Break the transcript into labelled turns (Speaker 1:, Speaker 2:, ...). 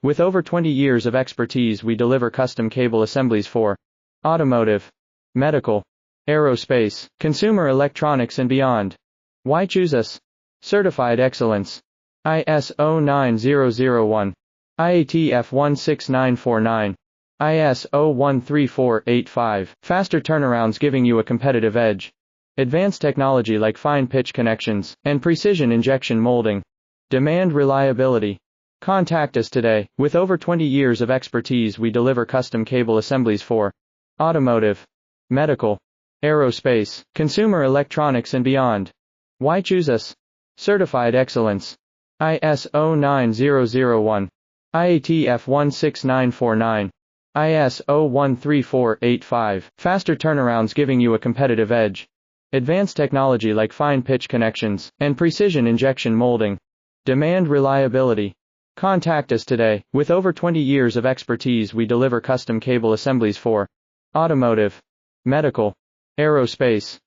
Speaker 1: With over 20 years of expertise, we deliver custom cable assemblies for automotive, medical, aerospace, consumer electronics and beyond. Why choose us? Certified excellence. ISO 9001. IATF 16949. ISO 13485. Faster turnarounds giving you a competitive edge. Advanced technology like fine pitch connections and precision injection molding. Demand reliability. Contact us today. With over 20 years of expertise, we deliver custom cable assemblies for automotive, medical, aerospace, consumer electronics and beyond. Why choose us? Certified excellence. ISO 9001. IATF 16949. ISO 13485. Faster turnarounds giving you a competitive edge. Advanced technology like fine pitch connections and precision injection molding. Demand reliability. Contact us today. With over 20 years of expertise, we deliver custom cable assemblies for automotive, medical, aerospace,